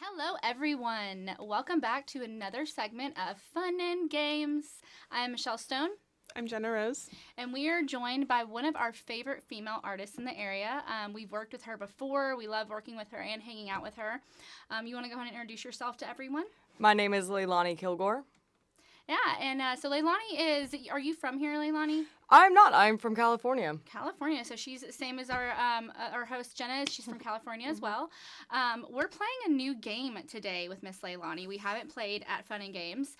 Hello, everyone. Welcome back to another segment of Fun N Games. I'm Michelle Stone. I'm Jenna Rose. And we are joined by one of our favorite female artists in the area. We've worked with her before. We love working with her and hanging out with her. You want to go ahead and introduce yourself to everyone? My name is Leilani Kilgore. Yeah, and so Leilani are you from here, Leilani? I'm not. I'm from California. California. So she's the same as our host, Jenna. She's from California as well. We're playing a new game today with Miss Leilani. We haven't played at Fun N Games.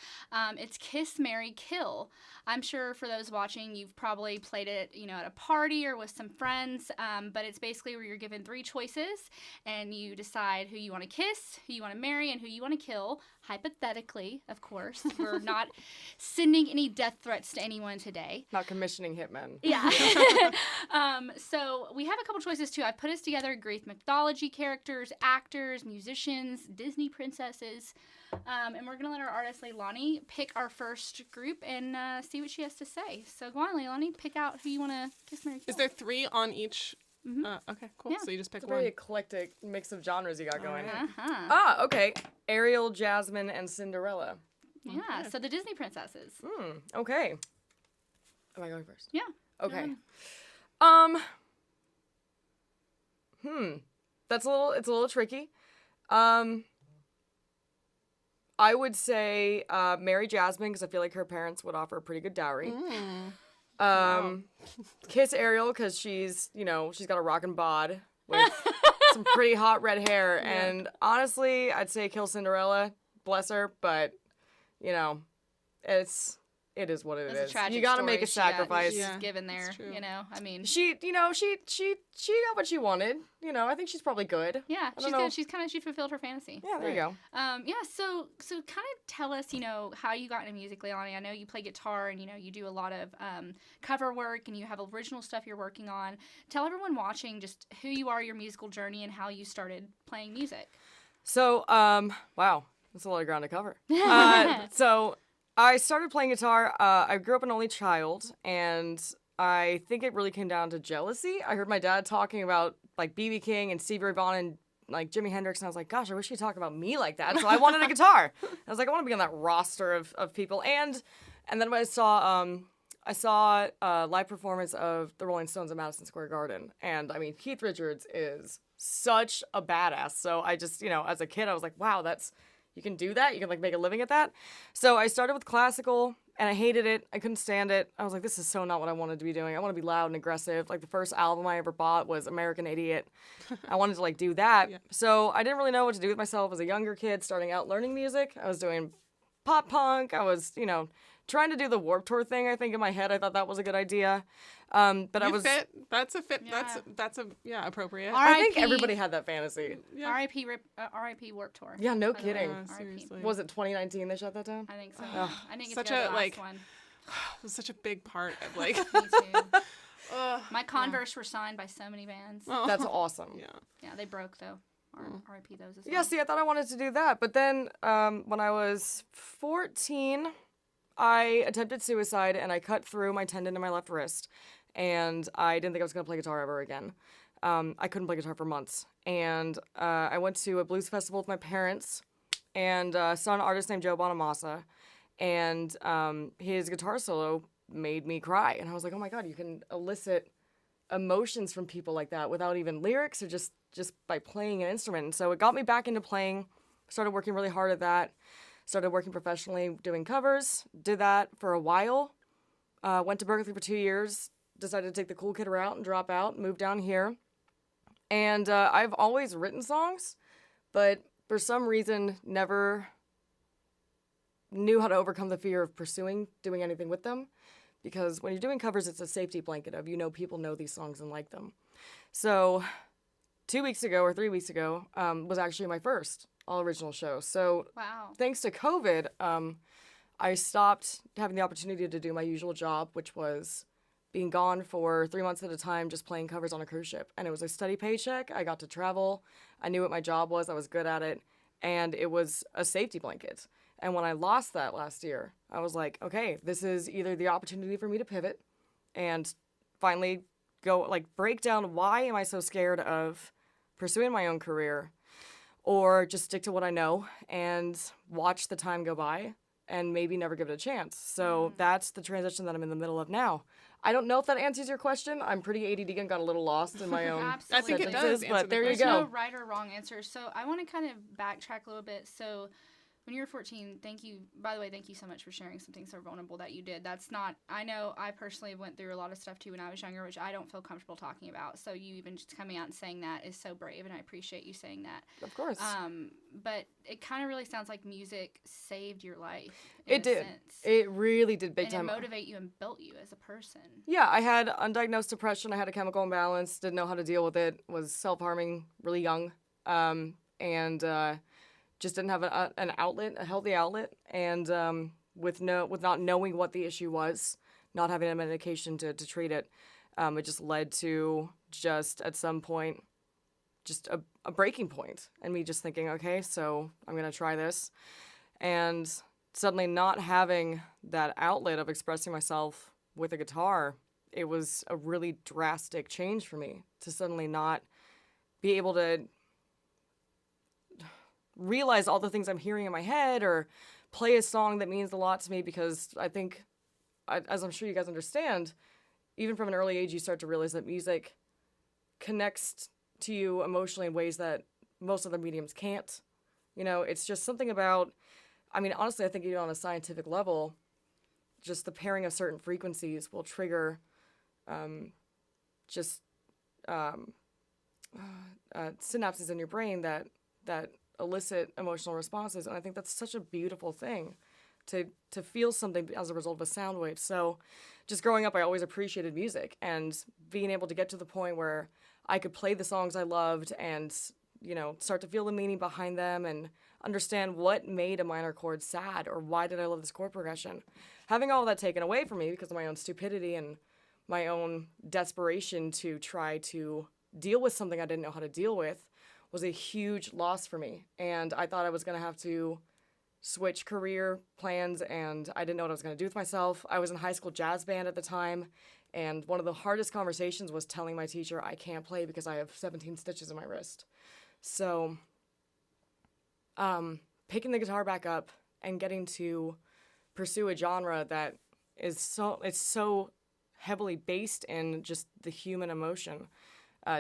It's Kiss, Marry, Kill. I'm sure for those watching, you've probably played it, at a party or with some friends. But it's basically where you're given 3 choices, and you decide who you want to kiss, who you want to marry, and who you want to kill. Hypothetically, of course. We're not sending any death threats to anyone today. Not commissioning hitmen. Yeah. So we have a couple choices too. I've put us together Greek mythology characters, actors, musicians, Disney princesses. And we're going to let our artist Leilani pick our first group and see what she has to say. So go on, Leilani, pick out who you want to kiss, marry, kill. Is there 3 on each? Mm-hmm. Okay, cool. Yeah. So you just pick It's a one. very eclectic mix of genres you got going. Uh-huh. Okay. Ariel, Jasmine, and Cinderella. Yeah, Okay. so the Disney princesses. Okay. Am I going first? Yeah. Okay. It's a little tricky. I would say marry Jasmine because I feel like her parents would offer a pretty good dowry. Kiss Ariel because she's got a rockin' bod with some pretty hot red hair. Yeah. And honestly, I'd say kill Cinderella. Bless her, but it is what it That's is. a tragic You gotta story make a sacrifice. She's Yeah, given there, that's true. I mean. She got what she wanted. I think she's probably good. Yeah, I she's don't know. good. She fulfilled her fantasy. Yeah, there you go. So kind of tell us, how you got into music, Leilani. I know you play guitar and, you do a lot of cover work and you have original stuff you're working on. Tell everyone watching just who you are, your musical journey, and how you started playing music. So, wow, that's a lot of ground to cover. So I started playing guitar. I grew up an only child, and I think it really came down to jealousy. I heard my dad talking about like B.B. King and Stevie Ray Vaughan and like Jimi Hendrix, and I was like, gosh, I wish he'd talk about me like that. So I wanted a guitar. I was like, I want to be on that roster of people. And then when I saw a live performance of the Rolling Stones at Madison Square Garden, and I mean Keith Richards is such a badass. So I just as a kid I was like, wow, you can do that. You can like make a living at that. So I started with classical, and I hated it. I couldn't stand it. I was like, this is so not what I wanted to be doing. I want to be loud and aggressive. Like the first album I ever bought was American Idiot. I wanted to like do that. Yeah. So I didn't really know what to do with myself as a younger kid starting out learning music. I was doing pop punk. I was, trying to do the Warped Tour thing. I think in my head I thought that was a good idea. But I was fit. That's a fit. Yeah. That's appropriate. All right. I think R.I.P. everybody had that fantasy. Yeah. R.I.P. Warped Tour. Yeah, no By the way. kidding. Yeah, R.I.P. seriously. Was it 2019 they shut that down? I think so. Ugh. I didn't get Such to go to a, the last like- one. It was such a big part of like. Me too. Ugh. My Converse were signed by so many bands. Oh. That's awesome. Yeah. Yeah, they broke though. R.I.P. those as well. Yeah, see, I thought I wanted to do that. But then when I was 14, I attempted suicide, and I cut through my tendon in my left wrist. And I didn't think I was going to play guitar ever again. I couldn't play guitar for months. And I went to a blues festival with my parents and saw an artist named Joe Bonamassa. And his guitar solo made me cry. And I was like, oh my God, you can elicit emotions from people like that without even lyrics or just by playing an instrument. And so it got me back into playing. Started working really hard at that. Started working professionally doing covers. Did that for a while. Went to Berkeley for 2 years. Decided to take the cool kid route and drop out. Moved down here. And I've always written songs, but for some reason never knew how to overcome the fear of pursuing doing anything with them. Because when you're doing covers, it's a safety blanket of people know these songs and like them. So 2 weeks ago or 3 weeks ago was actually my first all-original show. So Wow. thanks to COVID, I stopped having the opportunity to do my usual job, which was being gone for 3 months at a time just playing covers on a cruise ship. And it was a steady paycheck. I got to travel. I knew what my job was. I was good at it. And it was a safety blanket. And when I lost that last year, I was like, okay, this is either the opportunity for me to pivot and finally go, break down why am I so scared of pursuing my own career, or just stick to what I know and watch the time go by and maybe never give it a chance. So that's the transition that I'm in the middle of now. I don't know if that answers your question. I'm pretty ADD and got a little lost in my own Absolutely. I think it does sentences, answer but the there you There's go. no right or wrong answer. So I want to kind of backtrack a little bit. So when you were 14, thank you. By the way, thank you so much for sharing something so vulnerable that you did. That's not, I know I personally went through a lot of stuff too when I was younger, which I don't feel comfortable talking about. So you even just coming out and saying that is so brave, and I appreciate you saying that. Of course. But it kind of really sounds like music saved your life. It did. Sense. It really did big And time. it motivated you and built you as a person. Yeah, I had undiagnosed depression. I had a chemical imbalance. Didn't know how to deal with it. Was self-harming really young, and just didn't have an outlet, a healthy outlet. And with not knowing what the issue was, not having a medication to treat it, it just led to just at some point, just a breaking point, and me just thinking, okay, so I'm gonna try this, and suddenly not having that outlet of expressing myself with a guitar, it was a really drastic change for me to suddenly not be able to realize all the things I'm hearing in my head or play a song that means a lot to me, because I think, as I'm sure you guys understand, even from an early age, you start to realize that music connects to you emotionally in ways that most other mediums can't. You know, it's just something about, I mean, honestly, I think even on a scientific level, just the pairing of certain frequencies will trigger synapses in your brain that elicit emotional responses. And I think that's such a beautiful thing to feel something as a result of a sound wave. So just growing up, I always appreciated music, and being able to get to the point where I could play the songs I loved and, you know, start to feel the meaning behind them and understand what made a minor chord sad or why did I love this chord progression. Having all that taken away from me because of my own stupidity and my own desperation to try to deal with something I didn't know how to deal with was a huge loss for me. And I thought I was going to have to switch career plans, and I didn't know what I was going to do with myself. I was in high school jazz band at the time, and one of the hardest conversations was telling my teacher I can't play because I have 17 stitches in my wrist. So picking the guitar back up and getting to pursue a genre that is so heavily based in just the human emotion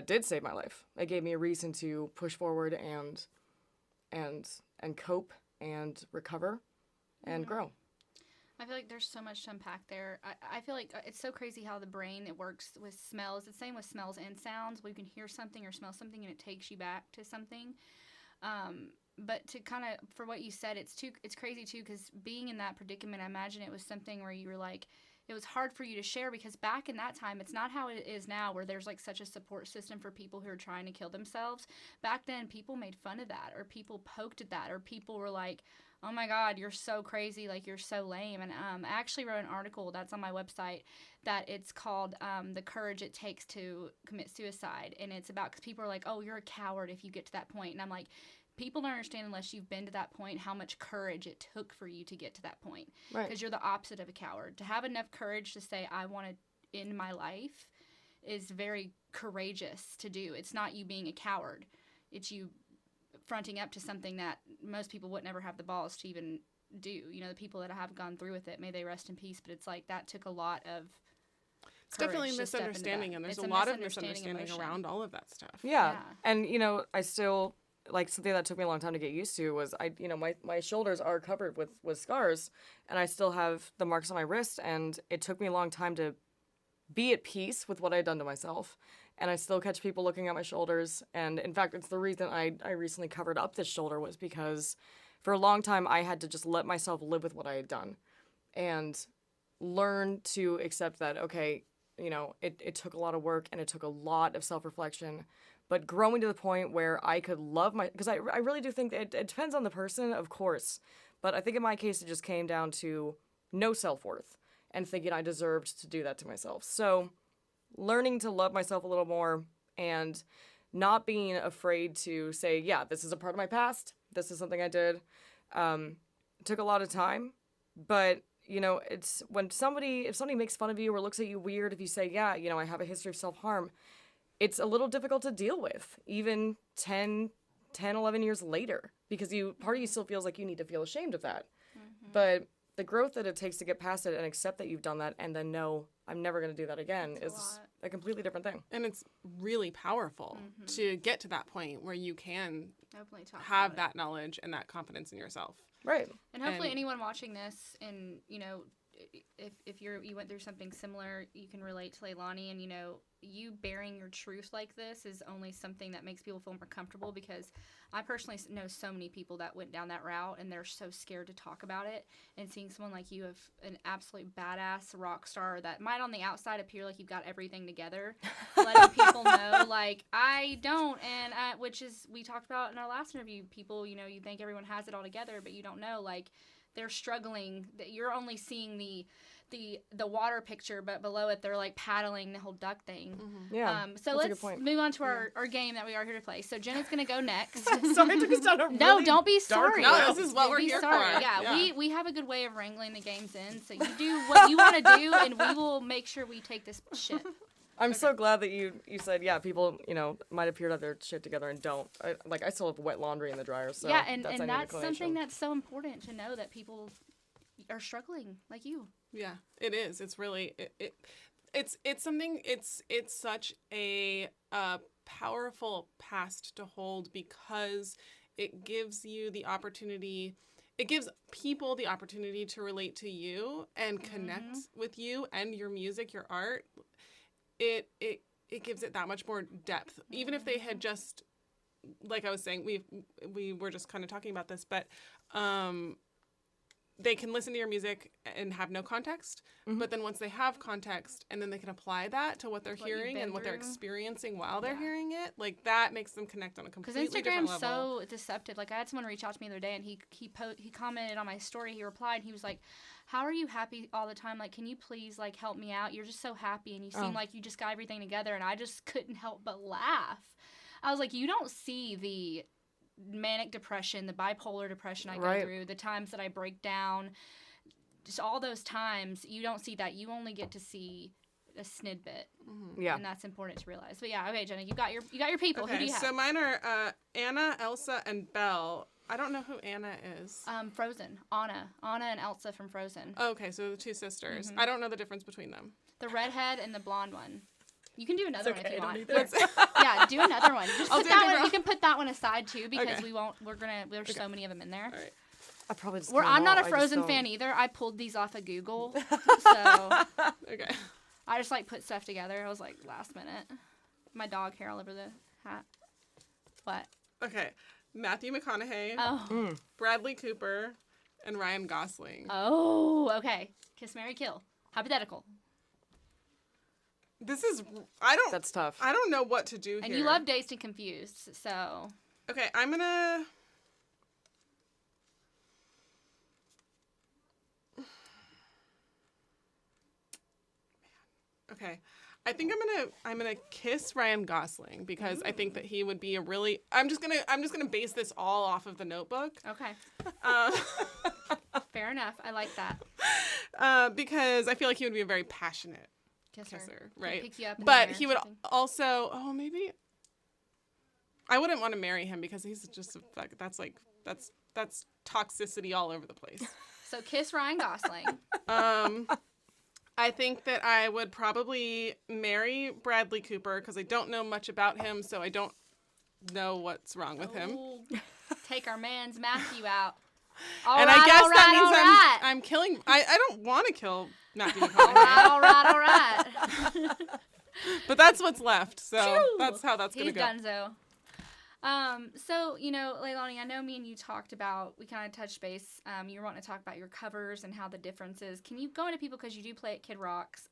did save my life. It gave me a reason to push forward and cope and recover and grow. I feel like there's so much to unpack there. I feel like it's so crazy how the brain, it works with smells. It's the same with smells and sounds. We can hear something or smell something and it takes you back to something. But to kind of, for what you said, it's crazy too, because being in that predicament, I imagine it was something where you were like, it was hard for you to share, because back in that time, it's not how it is now where there's like such a support system for people who are trying to kill themselves. Back then, people made fun of that, or people poked at that, or people were like, oh my God, you're so crazy, like you're so lame. And I actually wrote an article that's on my website that it's called The Courage It Takes to Commit Suicide. And it's about, because people are like, oh, you're a coward if you get to that point. And I'm like, people don't understand unless you've been to that point how much courage it took for you to get to that point. Right. Because you're the opposite of a coward. To have enough courage to say, I want to end my life, is very courageous to do. It's not you being a coward. It's you fronting up to something that most people would never have the balls to even do. You know, the people that have gone through with it, may they rest in peace. But it's like that took a lot of It's definitely a courage to step into misunderstanding, that. and there's It's a lot of misunderstanding misunderstanding emotion. around all of that stuff. Yeah. Yeah. And, you know, I still, like, something that took me a long time to get used to was, my shoulders are covered with scars, and I still have the marks on my wrist, and it took me a long time to be at peace with what I'd done to myself. And I still catch people looking at my shoulders, and in fact, it's the reason I recently covered up this shoulder, was because for a long time I had to just let myself live with what I had done and learn to accept that, okay, you know, it took a lot of work and it took a lot of self-reflection, but growing to the point where I could love because I really do think that it depends on the person, of course, but I think in my case it just came down to no self-worth and thinking I deserved to do that to myself. So learning to love myself a little more and not being afraid to say, yeah, this is a part of my past, this is something I did, took a lot of time, but you know, it's if somebody makes fun of you or looks at you weird if you say, yeah, you know, I have a history of self-harm, it's a little difficult to deal with, even 10 10, 11 years later because part of you still feels like you need to feel ashamed of that. But the growth that it takes to get past it and accept that you've done that and then know I'm never going to do that again is a completely different thing. And it's really powerful to get to that point where you can Definitely have that knowledge and that confidence in yourself. Right. And hopefully anyone watching this and, you know, if you went through something similar, you can relate to Leilani, and, you know, you bearing your truth like this is only something that makes people feel more comfortable, because I personally know so many people that went down that route and they're so scared to talk about it, and seeing someone like you, of an absolute badass rock star that might on the outside appear like you've got everything together, letting people know, like, I don't, and which is, we talked about in our last interview, people, you know, you think everyone has it all together, but you don't know, like, they're struggling, that you're only seeing the water picture, but below it they're like paddling the whole duck thing. Yeah. So let's move on to our game that we are here to play. So Jenna's gonna go next. Sorry, I took us down a really No, don't be sorry. No, this is what we're here sorry. for. Yeah, we have a good way of wrangling the games in. So you do what you want to do, and we will make sure we take this shit. I'm so glad that you said, yeah, people, you know, might appear to have their shit together and don't. I still have wet laundry in the dryer, so yeah, and that's something that's so important to know, that people are struggling like you. Yeah, it is. It's really it's something. It's such a powerful past to hold, because it gives you the opportunity. It gives people the opportunity to relate to you and connect with you and your music, your art. It gives it that much more depth. Even if they had just, like I was saying, we were just kind of talking about this, but they can listen to your music and have no context, but then once they have context, and then they can apply that to what they're hearing and what they're experiencing while they're hearing it, like, that makes them connect on a completely different level. Because Instagram's so deceptive. Like, I had someone reach out to me the other day, and he commented on my story. He replied, and he was like, how are you happy all the time? Like, can you please, like, help me out? You're just so happy, and you seem like you just got everything together. And I just couldn't help but laugh. I was like, you don't see the manic depression, the bipolar depression I go through, the times that I break down, just all those times. You don't see that. You only get to see a snidbit. Yeah, and that's important to realize. But yeah, okay, Jenna, you got your people. Okay, who do you have? So mine are Anna, Elsa, and Belle. I don't know who Anna is. Frozen. Anna and Elsa from Frozen. Okay, so the two sisters. I don't know the difference between them. The redhead and the blonde one. You can do another one if you want. Either. Yeah, do another one. Just I'll put do that a one. different You can put that one aside too, because Okay. we won't. There's so many of them in there. All right. I probably just. I'm not a Frozen fan either. I pulled these off of Google, so Okay. I just like put stuff together. I was like last minute. My dog hair all over the hat. What? Okay. Matthew McConaughey, Oh. Bradley Cooper, and Ryan Gosling. Oh. Okay. Kiss, marry, kill. Hypothetical. This is That's tough. I don't know what to do here. And you love Dazed and Confused, so. Okay, I'm gonna. Okay, I think I'm gonna kiss Ryan Gosling, because I think that he would be a really. I'm just gonna base this all off of The Notebook. Okay. Fair enough. I like that. Because I feel like he would be a very passionate Kisser. kisser, right? Pick you up in the But air he or would something. also. Oh, maybe. I wouldn't want to marry him, because he's just that's toxicity all over the place. So kiss Ryan Gosling. I think that I would probably marry Bradley Cooper, because I don't know much about him, so I don't know what's wrong with him. Ooh, take our man's Matthew out. And I guess that means I'm killing. I don't want to kill Matthew McConaughey. All right. But that's what's left, so Phew. that's how that's gonna He's go. donezo. So, you know, Leilani, I know me and you talked about, we kind of touched base. You were wanting to talk about your covers and how the difference is. Can you go into people, because you do play at Kid Rocks,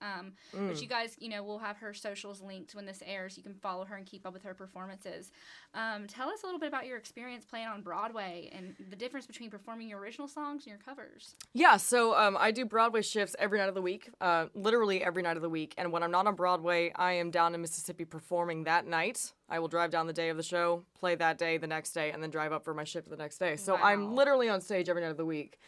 which you guys, you know, we'll have her socials linked when this airs. You can follow her and keep up with her performances. Tell us a little bit about your experience playing on Broadway and the difference between performing your original songs and your covers. Yeah, so I do Broadway shifts every night of the week, literally every night of the week. And when I'm not on Broadway, I am down in Mississippi performing that night. I will drive down the day of the show, play that day, the next day, and then drive up for my shift the next day. So I'm literally on stage every night of the week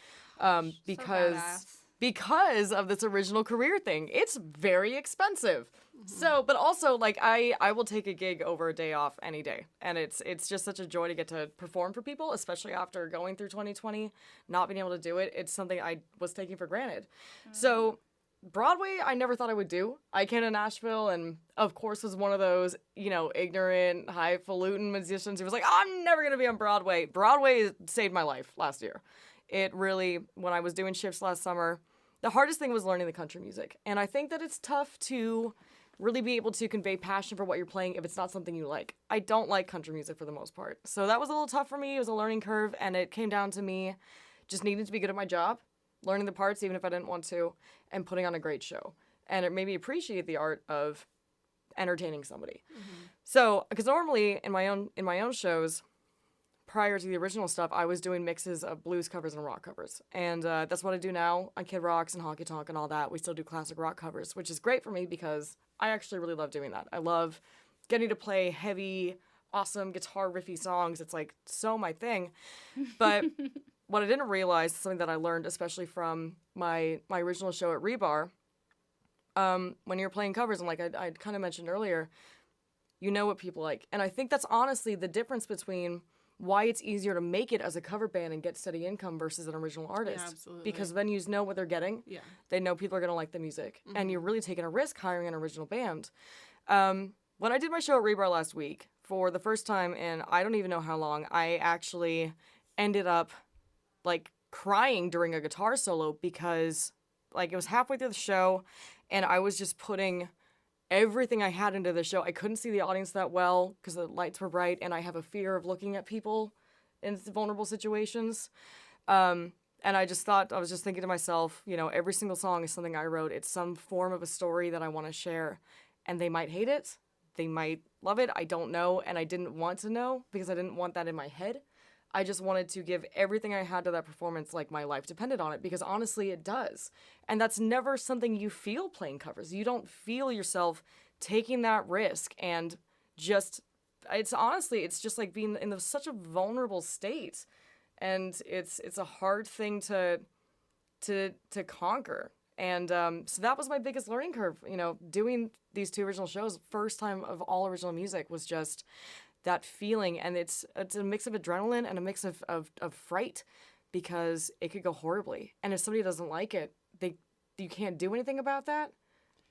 because of this original career thing. It's very expensive. So, but also, like, I will take a gig over a day off any day. And it's just such a joy to get to perform for people, especially after going through 2020, not being able to do it. It's something I was taking for granted. So, Broadway, I never thought I would do. I came to Nashville and, of course, was one of those, ignorant, highfalutin musicians who was like, oh, I'm never going to be on Broadway. Broadway saved my life last year. It really, when I was doing shifts last summer, the hardest thing was learning the country music. And I think that it's tough to really be able to convey passion for what you're playing if it's not something you like. I don't like country music for the most part. So that was a little tough for me. It was a learning curve, and it came down to me just needing to be good at my job, learning the parts even if I didn't want to, and putting on a great show. And it made me appreciate the art of entertaining somebody. So, because normally in my own shows, prior to the original stuff, I was doing mixes of blues covers and rock covers. And that's what I do now on Kid Rocks and Honky Tonk and all that. We still do classic rock covers, which is great for me because I actually really love doing that. I love getting to play heavy, awesome guitar riffy songs. It's like so my thing. But what I didn't realize, something that I learned especially from my original show at Rebar, when you're playing covers, and like I kind of mentioned earlier, you know what people like. And I think that's honestly the difference between why it's easier to make it as a cover band and get steady income versus an original artist. Yeah, absolutely. Because venues know what they're getting. Yeah. They know people are going to like the music. And you're really taking a risk hiring an original band. When I did my show at Rebar last week, for the first time in I don't even know how long, I actually ended up like crying during a guitar solo because like it was halfway through the show and I was just putting everything I had into the show. I couldn't see the audience that well because the lights were bright, and I have a fear of looking at people in vulnerable situations. And I was just thinking to myself, every single song is something I wrote. It's some form of a story that I want to share, and they might hate it. They might love it. I don't know, and I didn't want to know because I didn't want that in my head. I just wanted to give everything I had to that performance like my life depended on it, because honestly it does. And that's never something you feel playing covers. You don't feel yourself taking that risk, and it's just like being in such a vulnerable state, and it's a hard thing to conquer. And so that was my biggest learning curve, doing these two original shows. First time of all original music was just that feeling, and it's a mix of adrenaline and a mix of fright, because it could go horribly, and if somebody doesn't like it, you can't do anything about that.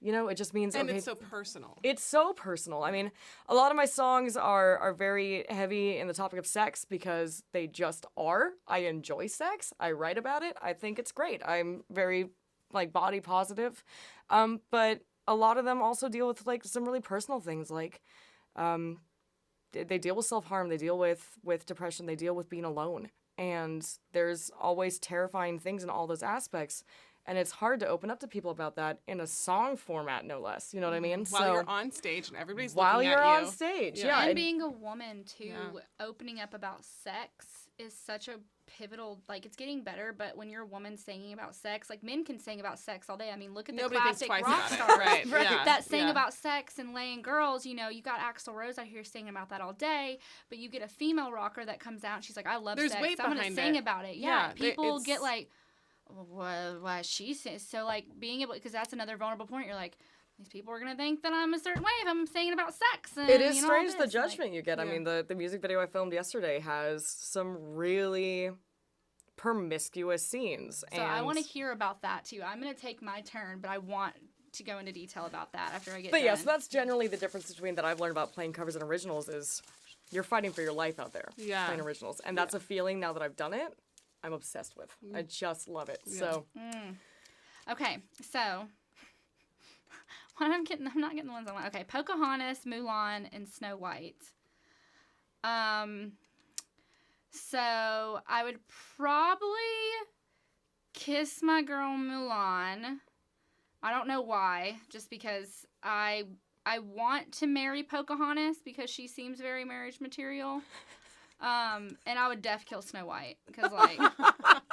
It just means and okay, it's so personal. It's so personal. I mean, a lot of my songs are very heavy in the topic of sex because they just are. I enjoy sex. I write about it. I think it's great. I'm very like body positive, but a lot of them also deal with like some really personal things, like they deal with self-harm, they deal with depression, they deal with being alone. And there's always terrifying things in all those aspects. And it's hard to open up to people about that in a song format, no less. You know what I mean? While you're on stage and everybody's while looking you're at you. on stage, Yeah. yeah. And being a woman, too, opening up about sex is such a pivotal, like, it's getting better, but when you're a woman singing about sex, like, men can sing about sex all day. I mean, look at the Nobody thinks classic twice rock about it. stars Right, yeah, that sing yeah. about sex and laying girls. You got Axl Rose out here singing about that all day, but you get a female rocker that comes out and she's like, I love There's sex, weight I'm going to behind sing it. about it. Yeah, People it's- get like, why she says so, like, being able, because that's another vulnerable point. You're like, these people are going to think that I'm a certain way if I'm singing about sex. And, It is all strange the this. judgment you get. I Yeah. mean, the music video I filmed yesterday has some really promiscuous scenes. So I want to hear about that too. I'm going to take my turn, but I want to go into detail about that after I get But done. yes, that's generally the difference between that I've learned about playing covers and originals is you're fighting for your life out there playing originals. And that's a feeling now that I've done it, I'm obsessed with. I just love it. Yeah. So Okay, so what I'm not getting the ones I want. Okay, Pocahontas, Mulan, and Snow White. So I would probably kiss my girl Mulan. I don't know why, just because I want to marry Pocahontas because she seems very marriage material. And I would def kill Snow White because, like,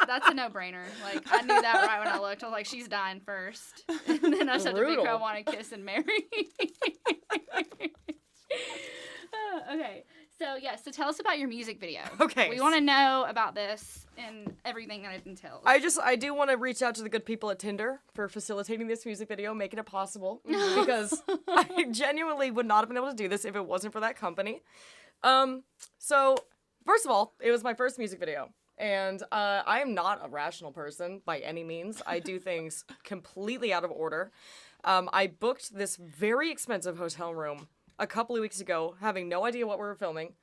that's a no-brainer. Like, I knew that right when I looked. I was like, she's dying first. And then I said to Big Crow, I want to kiss and marry. Okay, So tell us about your music video. Okay. We want to know about this and everything that it entails. I do want to reach out to the good people at Tinder for facilitating this music video, making it possible, because I genuinely would not have been able to do this if it wasn't for that company. So, first of all, it was my first music video. And I am not a rational person by any means. I do things completely out of order. I booked this very expensive hotel room a couple of weeks ago, having no idea what we were filming,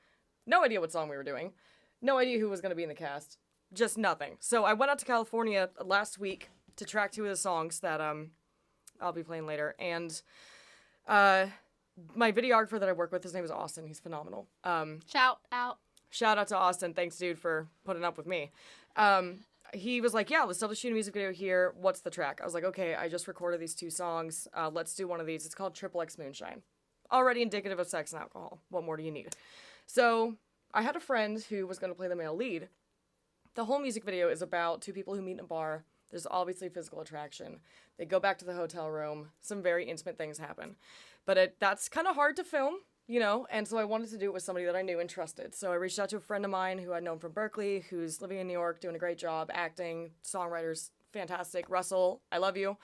no idea what song we were doing, no idea who was going to be in the cast, just nothing. So I went out to California last week to track 2 of the songs that I'll be playing later. And my videographer that I work with, his name is Austin. He's phenomenal. Shout out. Shout out to Austin. Thanks, dude, for putting up with me. He was like, yeah, let's still shoot a music video here. What's the track? I was like, okay, I just recorded these 2 songs. Let's do one of these. It's called Triple X Moonshine. Already indicative of sex and alcohol. What more do you need? So I had a friend who was going to play the male lead. The whole music video is about 2 people who meet in a bar. There's obviously physical attraction. They go back to the hotel room. Some very intimate things happen. But that's kind of hard to film, you know, and so I wanted to do it with somebody that I knew and trusted. So I reached out to a friend of mine who I'd known from Berkeley, who's living in New York, doing a great job, acting, songwriters, fantastic. Russell, I love you.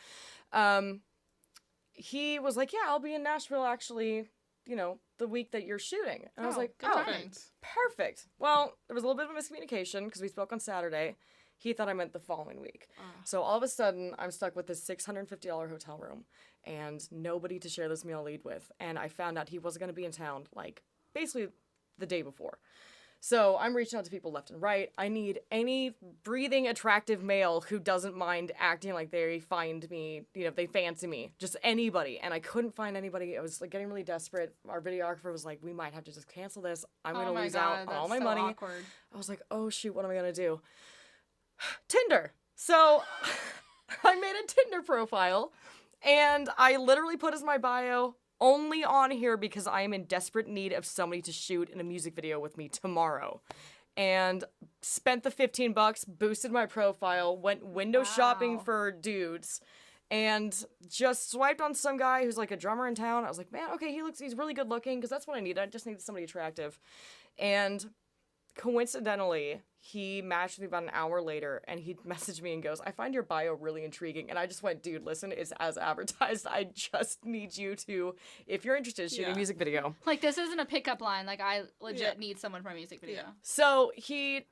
He was like, yeah, I'll be in Nashville actually, you know, the week that you're shooting. And I was like, oh, perfect. Well, there was a little bit of a miscommunication because we spoke on Saturday. He thought I meant the following week. So all of a sudden, I'm stuck with this $650 hotel room and nobody to share this male lead with. And I found out he wasn't going to be in town, like, basically the day before. So I'm reaching out to people left and right. I need any breathing, attractive male who doesn't mind acting like they find me, you know, they fancy me. Just anybody. And I couldn't find anybody. I was like getting really desperate. Our videographer was like, we might have to just cancel this. I'm going to lose out on all my money. Awkward. I was like, oh shoot, what am I going to do? Tinder. So I made a Tinder profile and I literally put as my bio, only on here because I am in desperate need of somebody to shoot in a music video with me tomorrow. And spent the $15, boosted my profile, went window shopping for dudes, and just swiped on some guy who's like a drummer in town. I was like, man, okay, he's really good looking, because that's what I need. I just need somebody attractive. And coincidentally, he matched with me about an hour later, and he messaged me and goes, I find your bio really intriguing. And I just went, dude, listen, it's as advertised. I just need you to, if you're interested, shoot a music video. Like, this isn't a pickup line. Like, I legit need someone for a music video. So he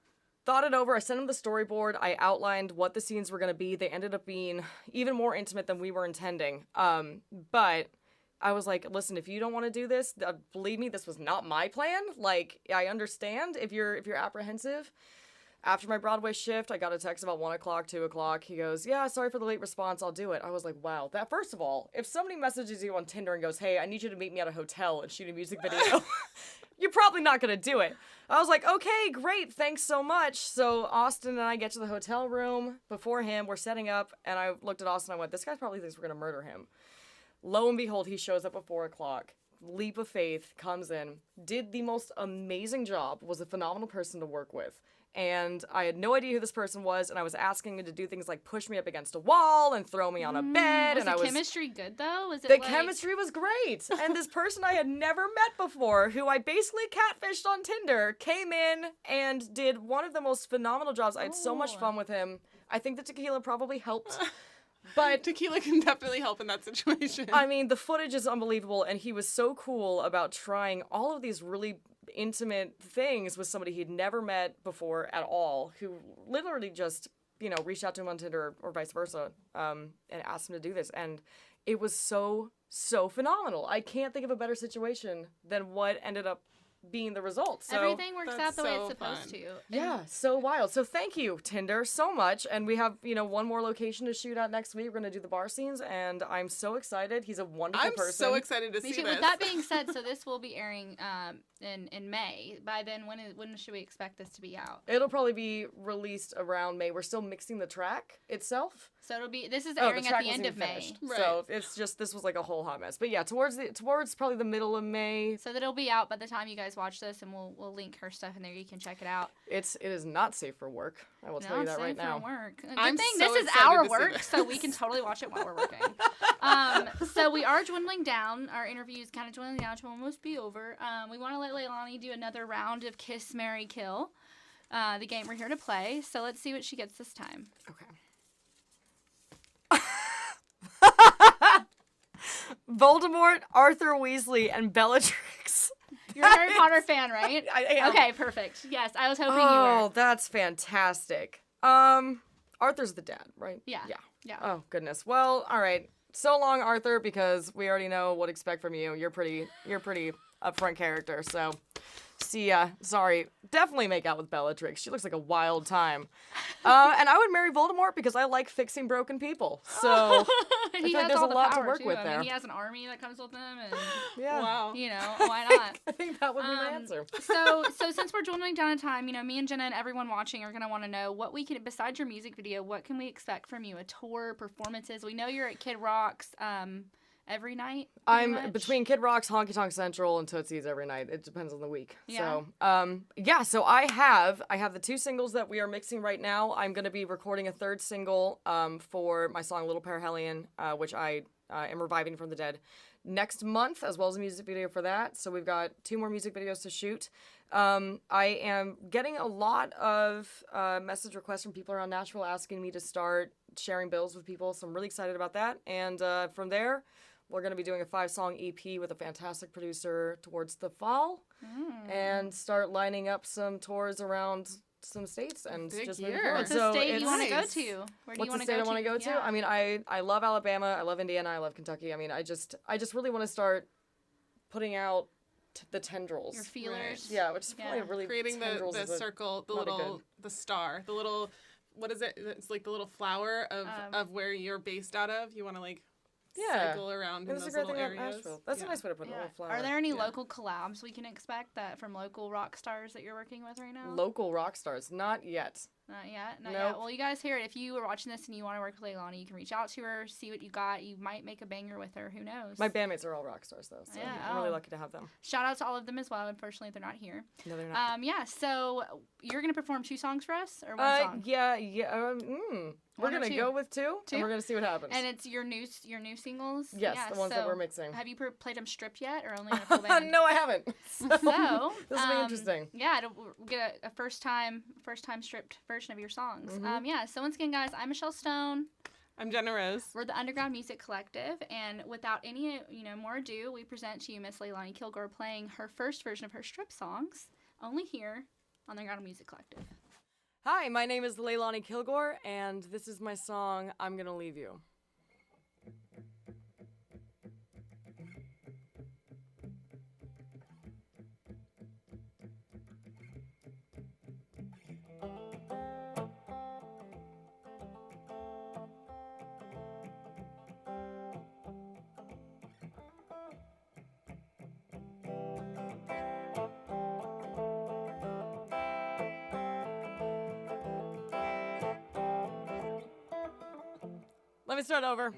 thought it over. I sent him the storyboard. I outlined what the scenes were going to be. They ended up being even more intimate than we were intending. But I was like, listen, if you don't want to do this, believe me, this was not my plan. Like, I understand if you're apprehensive. After my Broadway shift, I got a text about 1 o'clock, 2 o'clock. He goes, yeah, sorry for the late response. I'll do it. I was like, wow. That, first of all, if somebody messages you on Tinder and goes, hey, I need you to meet me at a hotel and shoot a music video, you're probably not going to do it. I was like, okay, great. Thanks so much. So Austin and I get to the hotel room before him. We're setting up. And I looked at Austin and I went, this guy probably thinks we're going to murder him. Lo and behold, he shows up at 4 o'clock. Leap of faith, comes in, did the most amazing job, was a phenomenal person to work with. And I had no idea who this person was, and I was asking him to do things like push me up against a wall and throw me on a bed. Was the chemistry good, though? The chemistry was great. And this person I had never met before, who I basically catfished on Tinder, came in and did one of the most phenomenal jobs. I had so much fun with him. I think the tequila probably helped. But tequila can definitely help in that situation. I mean, the footage is unbelievable, and he was so cool about trying all of these really intimate things with somebody he'd never met before at all, who literally just, you know, reached out to him on Tinder or vice versa, and asked him to do this. And it was so phenomenal. I can't think of a better situation than what ended up being the result. So everything works out the way it's supposed to. Yeah, so wild. So thank you, Tinder, so much. And we have, you know, one more location to shoot at next week. We're going to do the bar scenes, and I'm so excited. He's a wonderful person. I'm so excited to see this. With that being said, so this will be airing in May. By then, when should we expect this to be out? It'll probably be released around May. We're still mixing the track itself. So this is airing at the end of May. Right. So it's just, this was like a whole hot mess. But yeah, towards probably the middle of May. So that'll be out by the time you guys watch this, and we'll link her stuff in there. You can check it out. It is not safe for work. I will tell you that right now. Not safe for work. Good I'm thing so this is excited our to see work, this. so we can totally watch it while we're working. So we are dwindling down. Our interview is kind of dwindling down to almost be over. We want to let Leilani do another round of Kiss, Marry, Kill, the game we're here to play. So let's see what she gets this time. Okay. Voldemort, Arthur Weasley, and Bellatrix. You're a Harry Potter fan, right? I am. Okay, perfect. Yes, I was hoping you were. Oh, that's fantastic. Arthur's the dad, right? Yeah. Yeah. Oh, goodness. Well, all right. So long, Arthur, because we already know what to expect from you. You're pretty upfront character, so see ya. Sorry. Definitely make out with Bellatrix. She looks like a wild time. And I would marry Voldemort because I like fixing broken people. So I feel like there's a lot to work with there. He has an army that comes with him, and yeah. Wow. Why not? I think that would be my answer. So since we're dwindling down in time, me and Jenna and everyone watching are gonna want to know what we can, besides your music video, what can we expect from you? A tour, performances? We know you're at Kid Rock's every night. I'm between Kid Rock's, Honky Tonk Central, and Tootsie's every night. It depends on the week. Yeah. So so I have the 2 singles that we are mixing right now. I'm gonna be recording a 3rd single for my song Little Perihelion, which I am reviving from the dead next month, as well as a music video for that. So we've got 2 more music videos to shoot. I am getting a lot of message requests from people around Nashville asking me to start sharing bills with people, so I'm really excited about that. And from there, we're going to be doing a 5-song EP with a fantastic producer towards the fall, and start lining up some tours around some states and Big just year. moving forward. What's the state you want to go nice. to? Where do you What's want the to state go I want to go to? Yeah. I mean, I love Alabama, I love Indiana, I love Kentucky. I mean, I just really want to start putting out the tendrils. Your feelers. Yeah, which is probably really Creating tendrils the is a- circle, not a good. the star, the little, what is it? It's like the little flower of where you're based out of. You want to cycle around in That's those a great little thing about areas. Nashville. That's a nice way to put it. A little flower. Are there any Yeah. local collabs we can expect from local rock stars that you're working with right now? Local rock stars? Not yet. Not yet. Not Nope. yet. Well, you guys hear it. If you were watching this and you want to work with Leilani, you can reach out to her, see what you got. You might make a banger with her. Who knows? My bandmates are all rock stars, though, so Yeah, I'm really lucky to have them. Shout out to all of them as well. Unfortunately, they're not here. No, they're not. So you're going to perform 2 songs for us or one song? Yeah. We're One or gonna two? go with 2, Two? and we're gonna see what happens. And it's your new singles? Yes, Yeah, the ones that so we're mixing. Have you played them stripped yet or only in a full band? No, I haven't. So, So this will be interesting. Yeah, we'll get a first time stripped version of your songs. So once again, guys, I'm Michelle Stone. I'm Jenna Rose. We're the Underground Music Collective, and without any more ado, we present to you Miss Leilani Kilgore playing her first version of her strip songs, only here on the Underground Music Collective. Hi, my name is Leilani Kilgore, and this is my song, I'm Gonna Leave You. Let me start over.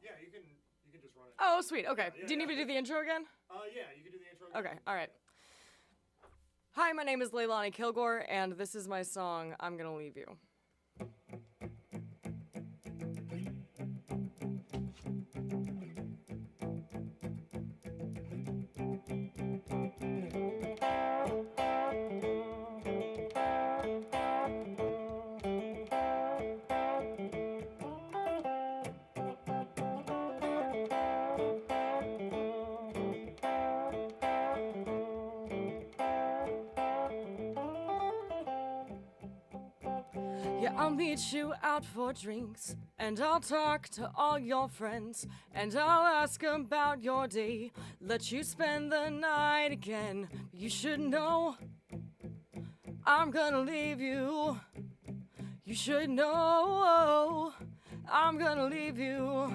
Yeah, you can just run it. Oh, sweet. Okay. Do you need me to do the intro again? Yeah, you can do the intro. Okay. All right. Hi, my name is Leilani Kilgore, and this is my song, I'm Gonna Leave You. Yeah, I'll meet you out for drinks, and I'll talk to all your friends, and I'll ask about your day, let you spend the night again. You should know I'm gonna leave you. You should know I'm gonna leave you.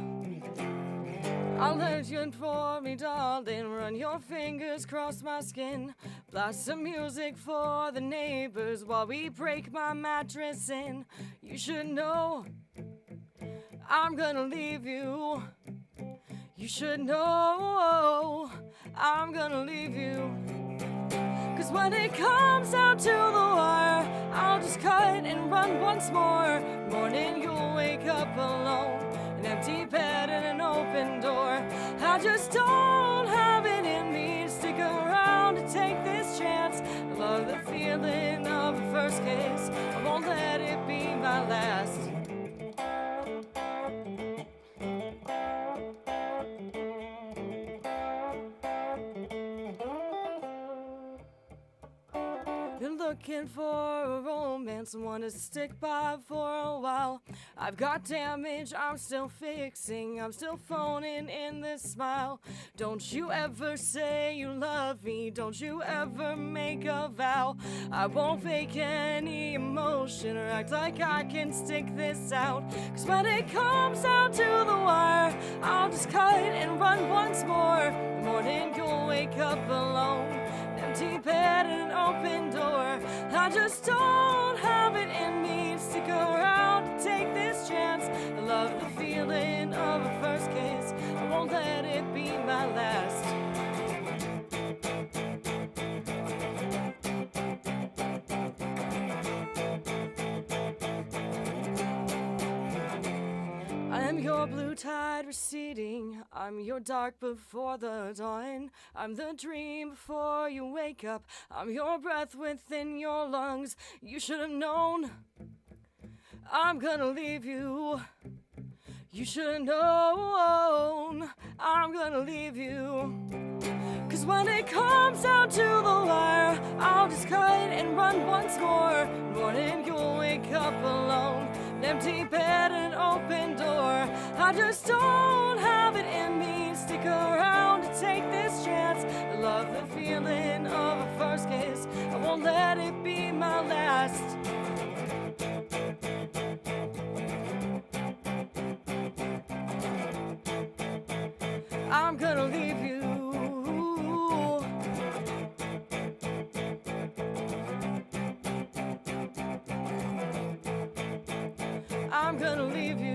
I'll let you for me, darling. Run your fingers across my skin. Blast some music for the neighbors while we break my mattress in. You should know I'm gonna leave you. You should know I'm gonna leave you. Cause when it comes down to the wire, I'll just cut and run once more. Morning you'll wake up alone, an empty bed and an open door. I just don't have it in me to stick around to take this chance. I love the feeling of a first kiss. I won't let it be my last. Been looking for a romance, someone to stick by for a while. I've got damage I'm still fixing, I'm still phoning in this smile. Don't you ever say you love me, don't you ever make a vow. I won't fake any emotion or act like I can stick this out. Cause when it comes down to the wire, I'll just cut and run once more. The morning you'll wake up alone, empty bed and an open door. I just don't have it in me to stick around to take this chance. I love the feeling of a first kiss. I won't let it be my last. I am your blue tide receding, I'm your dark before the dawn. I'm the dream before you wake up, I'm your breath within your lungs. You should have known I'm gonna leave you. You should have known I'm gonna leave you. Cause when it comes down to the wire, I'll just cut and run once more. Morning you'll wake up alone, an empty bed and an open door. I just don't have it in me to stick around to take this chance. I love the feeling of a first kiss. I won't let it be my last. I'm gonna leave you. I'm gonna leave you.